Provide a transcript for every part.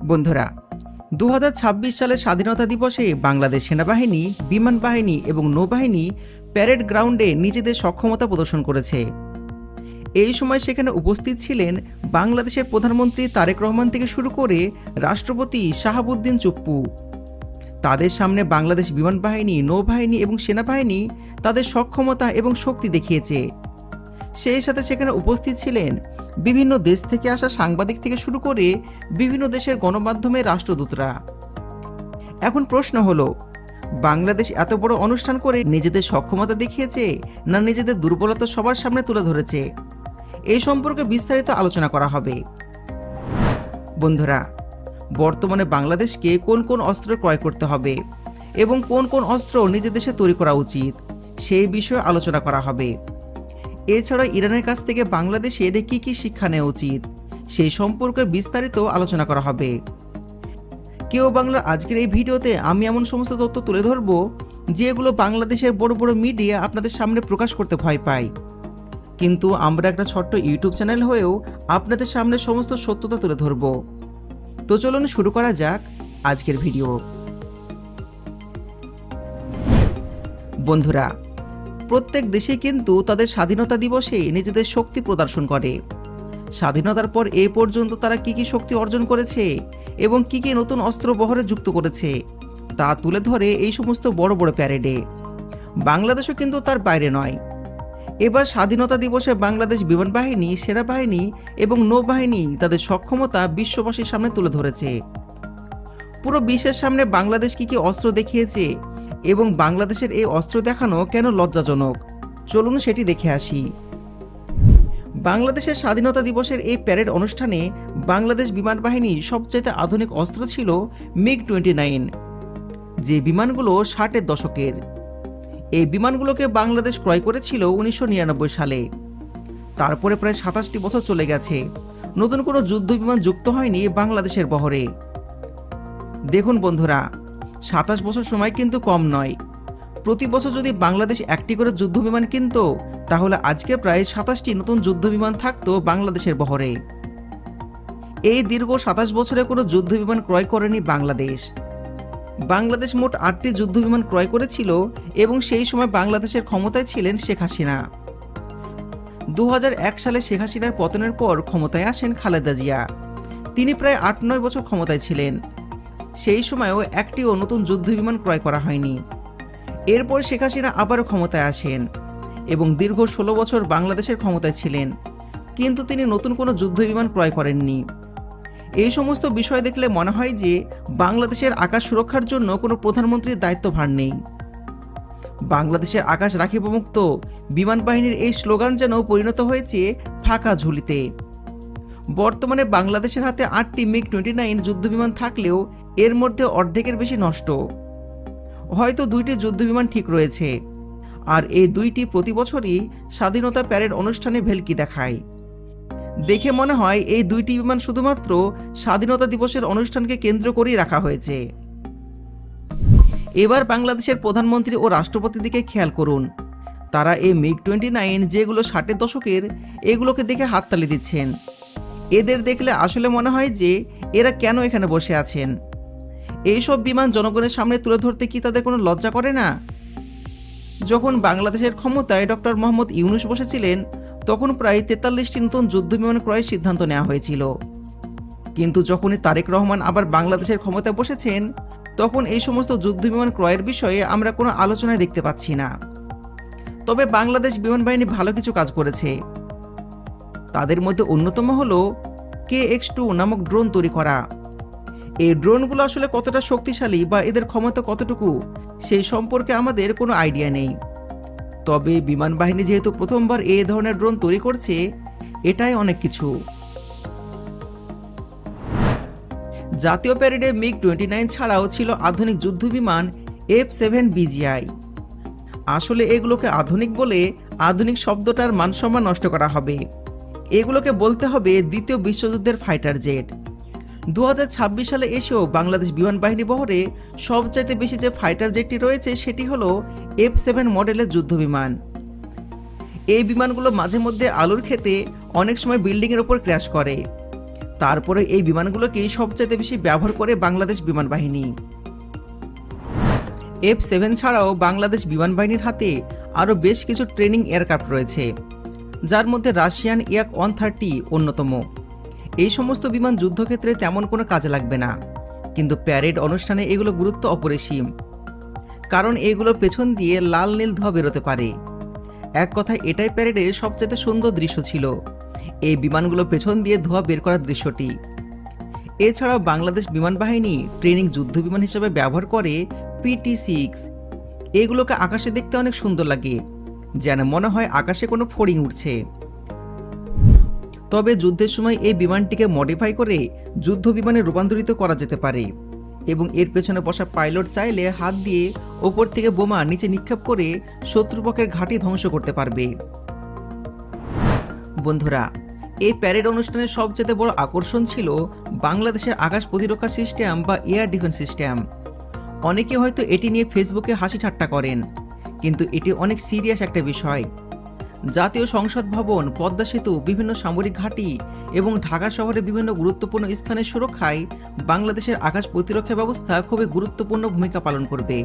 বন্ধুরা, 2026 সালের স্বাধীনতা দিবসে বাংলাদেশ সেনাবাহিনী, বিমান বাহিনী এবং নৌবাহিনী প্যারেড গ্রাউন্ডে নিজেদের সক্ষমতা প্রদর্শন করেছে। এই সময় সেখানে উপস্থিত ছিলেন বাংলাদেশের প্রধানমন্ত্রী তারেক রহমান থেকে শুরু করে রাষ্ট্রপতি শাহাবুদ্দিন চুপ্পু। তাদের সামনে বাংলাদেশ বিমান বাহিনী, নৌবাহিনী এবং সেনাবাহিনী তাদের সক্ষমতা এবং শক্তি দেখিয়েছে। সেই সাথে সেখানে উপস্থিত ছিলেন বিভিন্ন দেশ থেকে আসা সাংবাদিক থেকে শুরু করে বিভিন্ন দেশের গণমাধ্যমের রাষ্ট্রদূতরা। এখন প্রশ্ন হলো, বাংলাদেশ এত বড় অনুষ্ঠান করে নিজেদের সক্ষমতা দেখিয়েছে না নিজেদের দুর্বলতা সবার সামনে তুলে ধরেছে? এই সম্পর্কে বিস্তারিত আলোচনা করা হবে। বন্ধুরা, বর্তমানে বাংলাদেশকে কোন কোন অস্ত্র ক্রয় করতে হবে এবং কোন কোন অস্ত্র নিজের দেশে তৈরি করা উচিত সেই বিষয়ে আলোচনা করা হবে। এছাড়া ইরানের কাছ থেকে বাংলাদেশের কী কী শিক্ষা নেওয়া উচিত সেই সম্পর্কে বিস্তারিত আলোচনা করা হবে। কেউ বাংলার আজকের এই ভিডিওতে আমি এমন সমস্ত তথ্য তুলে ধরব যেগুলো বাংলাদেশের বড় বড় মিডিয়া আপনাদের সামনে প্রকাশ করতে ভয় পায়, কিন্তু আমরা একটা ছোট্ট ইউটিউব চ্যানেল হয়েও আপনাদের সামনে সমস্ত সত্যতা তুলে ধরব। তো চলুন শুরু করা যাক আজকের ভিডিও। বন্ধুরা, প্রত্যেক দেশে কিন্তু তাদের স্বাধীনতা দিবসে নিজেদের শক্তি প্রদর্শন করে। স্বাধীনতার পর এ পর্যন্ত তারা কি কি শক্তি অর্জন করেছে এবং কি কি নতুন অস্ত্র বহরে যুক্ত করেছে তা তুলে ধরে এই সমস্ত বড় বড় প্যারেডে। বাংলাদেশও কিন্তু তার বাইরে নয়। এবার স্বাধীনতা দিবসে বাংলাদেশ বিমান বাহিনী, সেনাবাহিনী এবং নৌবাহিনী তাদের সক্ষমতা বিশ্ববাসীর সামনে তুলে ধরেছে। পুরো বিশ্বের সামনে বাংলাদেশ কি কি অস্ত্র দেখিয়েছে এবং বাংলাদেশের এই অস্ত্র দেখানো কেন লজ্জাজনক, চলুন সেটি দেখে আসি। বাংলাদেশের স্বাধীনতা দিবসের এই প্যারেড অনুষ্ঠানে বাংলাদেশ বিমান বাহিনীর সবচেয়ে আধুনিক অস্ত্র ছিল MiG-29, যে বিমানগুলো 60-এর দশকের। এই বিমানগুলোকে বাংলাদেশ ক্রয় করেছিল 1999 সালে। তারপরে প্রায় 27টি বছর চলে গেছে, নতুন কোনো যুদ্ধ বিমান যুক্ত হয়নি বাংলাদেশের বহরে। দেখুন বন্ধুরা, 27 বছর সময় কিন্তু কম নয়। প্রতি বছর যদি বাংলাদেশ একটি করে যুদ্ধ বিমান কিনত, তাহলে আজকে প্রায় 27টি নতুন যুদ্ধ বিমান থাকতো বাংলাদেশের বহরে। এই দীর্ঘ 27 বছরে কোনো যুদ্ধ বিমান ক্রয় করেনি বাংলাদেশ। বাংলাদেশ মোট 8টি যুদ্ধ বিমান ক্রয় করেছিল এবং সেই সময় বাংলাদেশের ক্ষমতায় ছিলেন শেখ হাসিনা। 2001 সালে শেখ হাসিনার পতনের পর ক্ষমতায় আসেন খালেদা জিয়া। তিনি প্রায় 8-9 বছর ক্ষমতায় ছিলেন। সেই সময়ও একটিও নতুন যুদ্ধ বিমান ক্রয় করা হয়নি। এরপর শেখ হাসিনা আবারও ক্ষমতায় আসেন এবং দীর্ঘ 16 বছর বাংলাদেশের ক্ষমতায় ছিলেন, কিন্তু তিনি নতুন কোনো যুদ্ধ বিমান ক্রয় করেননি। এই সমস্ত বিষয় দেখলে মনে হয় যে বাংলাদেশের আকাশ সুরক্ষার জন্য কোনো প্রধানমন্ত্রীর দায়িত্বভার নেই। বাংলাদেশের আকাশ রাখিব মুক্ত, বিমান বাহিনীর এই স্লোগান যেন পরিণত হয়েছে ফাঁকা ঝুলিতে। বর্তমানে বাংলাদেশের হাতে 8টি MiG-29 যুদ্ধবিমান থাকলেও এর মধ্যে অর্ধেকের বেশি নষ্ট। হয়তো 2টি যুদ্ধবিমান ঠিক রয়েছে, আর এই 2টি প্রতি বছরই স্বাধীনতা প্যারেড অনুষ্ঠানে ভেলকি দেখায়। দেখে মনে হয় এই 2টি বিমান শুধুমাত্র স্বাধীনতা দিবসের অনুষ্ঠানকে কেন্দ্র করেই রাখা হয়েছে। এবার বাংলাদেশের প্রধানমন্ত্রী ও রাষ্ট্রপতির দিকে খেয়াল করুন। তারা এই MiG-29 যেগুলো 60-এর দশকের, এগুলোকে দেখে হাততালি দিচ্ছেন। এদের দেখলে আসলে মনে হয় যে এরা কেন এখানে বসে আছেন। এইসব বিমান জনগণের সামনে তুলে ধরতে কি তাদের কোনো লজ্জা করে না? যখন বাংলাদেশের ক্ষমতায় ডক্টর মোহাম্মদ ইউনূস বসেছিলেন, তখন প্রায় 43টি নতুন যুদ্ধ বিমান ক্রয়ের সিদ্ধান্ত নেওয়া হয়েছিল। কিন্তু যখনই তারেক রহমান আবার বাংলাদেশের ক্ষমতায় বসেছেন, তখন এই সমস্ত যুদ্ধ বিমান ক্রয়ের বিষয়ে আমরা কোনো আলোচনায় দেখতে পাচ্ছি না। তবে বাংলাদেশ বিমান বাহিনী ভালো কিছু কাজ করেছে। তাদের মধ্যে অন্যতম হলো KX-2 নামক ড্রোন তৈরি করা। এই ড্রোনগুলো আসলে কতটা শক্তিশালী বা এদের ক্ষমতা কতটুকু সেই সম্পর্কে আমাদের কোনো আইডিয়া নেই। তবে বিমান বাহিনী যেহেতু প্রথমবার এই ধরনের ড্রোন তৈরি করছে, এটাই অনেক কিছু। জাতীয় প্যারেডে MiG-29 ছাড়াও ছিল আধুনিক যুদ্ধ বিমান F-7BGI। আসলে এগুলোকে আধুনিক বলে আধুনিক শব্দটার মানসম্মান নষ্ট করা হবে। এগুলোকে বলতে হবে দ্বিতীয় বিশ্বযুদ্ধের ফাইটার জেট। 2026 সালে এসেও বাংলাদেশ বিমান বাহিনী বহরে সবচাইতে বেশি যে ফাইটার জেটটি রয়েছে সেটি হলো F-7 মডেলের যুদ্ধ বিমান। এই বিমানগুলো মাঝে মধ্যে আলুর খেতে অনেক সময় বিল্ডিংয়ের ওপর ক্র্যাশ করে। তারপরে এই বিমানগুলোকেই সবচাইতে বেশি ব্যবহার করে বাংলাদেশ বিমান বাহিনী। F-7 ছাড়াও বাংলাদেশ বিমান বাহিনীর হাতে আরও বেশ কিছু ট্রেনিং এয়ারক্রাফট রয়েছে, যার মধ্যে রাশিয়ান Yak-130 অন্যতম। এই সমস্ত বিমান যুদ্ধক্ষেত্রে তেমন কোনো কাজে লাগবে না, কিন্তু প্যারেড অনুষ্ঠানে এগুলো গুরুত্ব অপরিসীম, কারণ এগুলোর পেছন দিয়ে লাল নীল ধোঁয়া বেরোতে পারে। এক কথায় এটাই প্যারেডের সবচেয়ে সুন্দর দৃশ্য ছিল, এই বিমানগুলো পেছন দিয়ে ধোঁয়া বের করার দৃশ্যটি। এছাড়াও বাংলাদেশ বিমান বাহিনী ট্রেনিং যুদ্ধ বিমান হিসেবে ব্যবহার করে PT-6। এগুলোকে আকাশে দেখতে অনেক সুন্দর লাগে, যেন মনে হয় আকাশে কোনো ফড়িং উঠছে। তবে যুদ্ধের সময় এই বিমানটিকে মডিফাই করে যুদ্ধ বিমানে রূপান্তরিত করা যেতে পারে এবং এর পেছনে বসা পাইলট চাইলে হাত দিয়ে ওপর থেকে বোমা নিচে নিক্ষেপ করে শত্রুপক্ষের ঘাঁটি ধ্বংস করতে পারবে। বন্ধুরা, এই প্যারেড অনুষ্ঠানের সবচেয়ে বড় আকর্ষণ ছিল বাংলাদেশের আকাশ প্রতিরক্ষা সিস্টেম বা এয়ার ডিফেন্স সিস্টেম। অনেকে হয়তো এটি নিয়ে ফেসবুকে হাসি ঠাট্টা করেন, কিন্তু এটি অনেক সিরিয়াস একটা বিষয়। জাতীয় সংসদ ভবন, পদ্মা সেতু, বিভিন্ন সামরিক ঘাঁটি এবং ঢাকা শহরের বিভিন্ন গুরুত্বপূর্ণ স্থানের সুরক্ষায় বাংলাদেশের আকাশ প্রতিরক্ষা ব্যবস্থা খুবই গুরুত্বপূর্ণ ভূমিকা পালন করবে।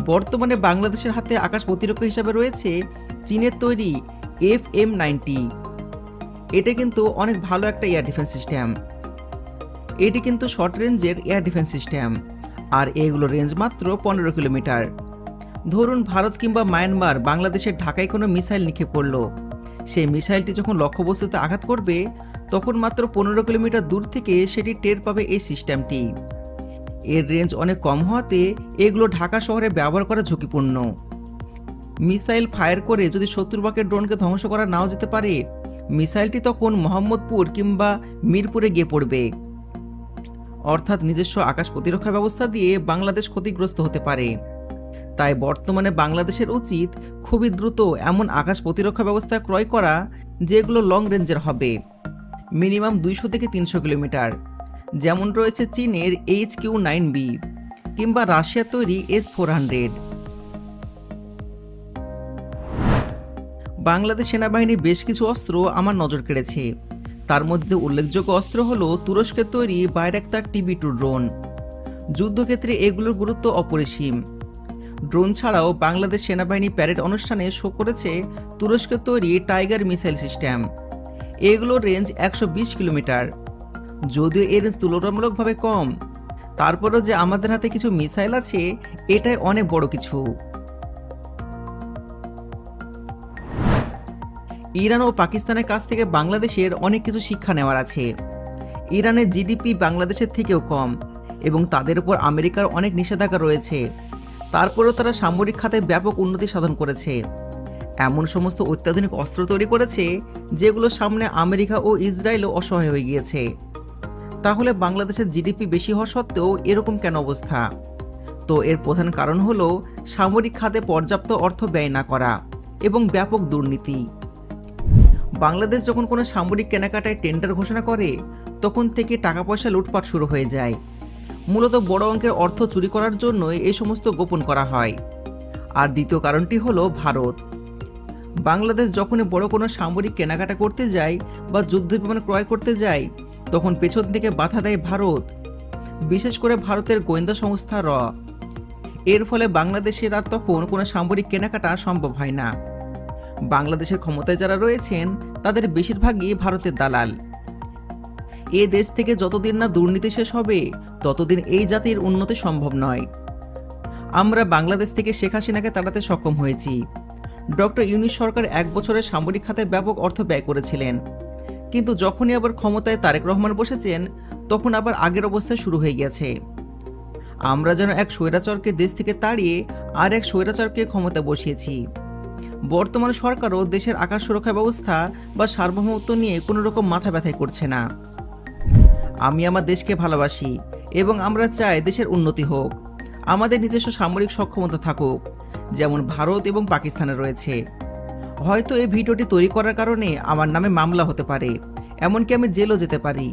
বর্তমানে বাংলাদেশের হাতে আকাশ প্রতিরক্ষা হিসাবে রয়েছে চীনের তৈরি FM-90। এটা কিন্তু অনেক ভালো একটা এয়ার ডিফেন্স সিস্টেম। এটি কিন্তু শর্ট রেঞ্জের এয়ার ডিফেন্স সিস্টেম, আর এগুলোর রেঞ্জ মাত্র 15 কিলোমিটার। ধরুন ভারত কিংবা মায়ানমার বাংলাদেশের ঢাকায় কোনো মিসাইল নিক্ষেপ করলো, সেই মিসাইলটি যখন লক্ষ্যবস্তুতে আঘাত করবে তখন মাত্র 15 কিলোমিটার দূর থেকে সেটি টের পাবে এই সিস্টেমটি। এর রেঞ্জ অনেক কম হওয়াতে এগুলো ঢাকা শহরে ব্যবহার করা ঝুঁকিপূর্ণ। মিসাইল ফায়ার করে যদি শত্রুপক্ষের ড্রোনকে ধ্বংস করা নাও যেতে পারে, মিসাইলটি তখন মোহাম্মদপুর কিংবা মিরপুরে গিয়ে পড়বে। অর্থাৎ নিজস্ব আকাশ প্রতিরক্ষা ব্যবস্থা দিয়ে বাংলাদেশ ক্ষতিগ্রস্ত হতে পারে। তাই বর্তমানে বাংলাদেশের উচিত খুবই দ্রুত এমন আকাশ প্রতিরক্ষা ব্যবস্থা ক্রয় করা যেগুলো লং রেঞ্জের হবে, মিনিমাম 200 থেকে 300 কিলোমিটার, যেমন রয়েছে চীনের HQ-9B কিংবা রাশিয়ার তৈরি S-400। বাংলাদেশ সেনাবাহিনীর বেশ কিছু অস্ত্র আমার নজর কেড়েছে। তার মধ্যে উল্লেখযোগ্য অস্ত্র হলো তুরস্কের তৈরি বাইরাক্তার TB2 ড্রোন। যুদ্ধক্ষেত্রে এগুলোর গুরুত্ব অপরিসীম। ড্রোন ছাড়াও বাংলাদেশ সেনাবাহিনী প্যারেড অনুষ্ঠানে শো করেছে তুরস্কের তৈরি টাইগার মিসাইল সিস্টেম। এগুলোর রেঞ্জ 120 কিলোমিটার। যদিও এর রেঞ্জ তুলনামূলকভাবে কম, তারপরেও যে আমাদের হাতে কিছু মিসাইল আছে এটাই অনেক বড় কিছু। ইরান ও পাকিস্তানের কাছ থেকে বাংলাদেশের অনেক কিছু শিক্ষা নেওয়ার আছে। ইরানের জিডিপি বাংলাদেশের থেকেও কম এবং তাদের উপর আমেরিকার অনেক নিষেধাজ্ঞা রয়েছে, তারপরেও তারা সামরিক খাতে ব্যাপক উন্নতি সাধন করেছে। এমন সমস্ত অত্যাধুনিক অস্ত্র তৈরি করেছে যেগুলো সামনে আমেরিকা ও ইসরায়েলও অসহায় হয়ে গিয়েছে। তাহলে বাংলাদেশের জিডিপি বেশি হওয়া সত্ত্বেও এরকম কেন অবস্থা? তো এর প্রধান কারণ হলো সামরিক খাতে পর্যাপ্ত অর্থ ব্যয় না করা এবং ব্যাপক দুর্নীতি। বাংলাদেশ যখন কোনো সামরিক কেনাকাটায় টেন্ডার ঘোষণা করে তখন থেকে টাকা পয়সা লুটপাট শুরু হয়ে যায়। মূলত বড় অঙ্কের অর্থ চুরি করার জন্যই এই সমস্ত গোপন করা হয়। আর দ্বিতীয় কারণটি হলো ভারত। বাংলাদেশ যখনই বড় কোনো সামরিক কেনাকাটা করতে যায় বা যুদ্ধ বিমান ক্রয় করতে যায় তখন পেছন থেকে বাধা দেয় ভারত, বিশেষ করে ভারতের গোয়েন্দা সংস্থা র। এর ফলে বাংলাদেশের আর তখন কোনো সামরিক কেনাকাটা সম্ভব হয় না। বাংলাদেশের ক্ষমতায় যারা রয়েছেন তাদের বেশিরভাগই ভারতের দালাল। এ দেশ থেকে যতদিন না দুর্নীতি শেষ হবে ততদিন এই জাতির উন্নতি সম্ভব নয়। আমরা বাংলাদেশ থেকে শেখ হাসিনাকে তাড়াতে সক্ষম হয়েছি। ডক্টর ইউনূস সরকার 1 বছরের সামরিক খাতে ব্যাপক অর্থ ব্যয় করেছিলেন, কিন্তু যখনই আবার ক্ষমতায় তারেক রহমান বসেছেন তখন আবার আগের অবস্থায় শুরু হয়ে গেছে। আমরা যেন এক স্বৈরাচারকে দেশ থেকে তাড়িয়ে আর এক স্বৈরাচারকে ক্ষমতা বসিয়েছি। বর্তমান সরকারও দেশের আকাশ সুরক্ষা ব্যবস্থা বা সার্বভৌমত্ব নিয়ে কোনো রকম মাথা ব্যথাই করছে না। আমি আমার দেশকে ভালোবাসি এবং আমরা চাই দেশের উন্নতি হোক, আমাদের নিজস্ব সামরিক সক্ষমতা থাকুক, যেমন ভারত এবং পাকিস্তানের রয়েছে। হয়তো এই ভিডিওটি তৈরি করার কারণে আমার নামে মামলা হতে পারে, এমনকি আমি জেলও যেতে পারি।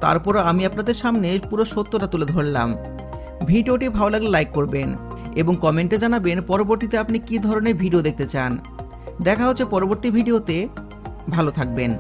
তারপরও আমি আপনাদের সামনে পুরো সত্যটা তুলে ধরলাম। ভিডিওটি ভালো লাগলে লাইক করবেন এবং কমেন্টে জানাবেন পরবর্তীতে আপনি কী ধরনের ভিডিও দেখতে চান। দেখা হচ্ছে পরবর্তী ভিডিওতে। ভালো থাকবেন।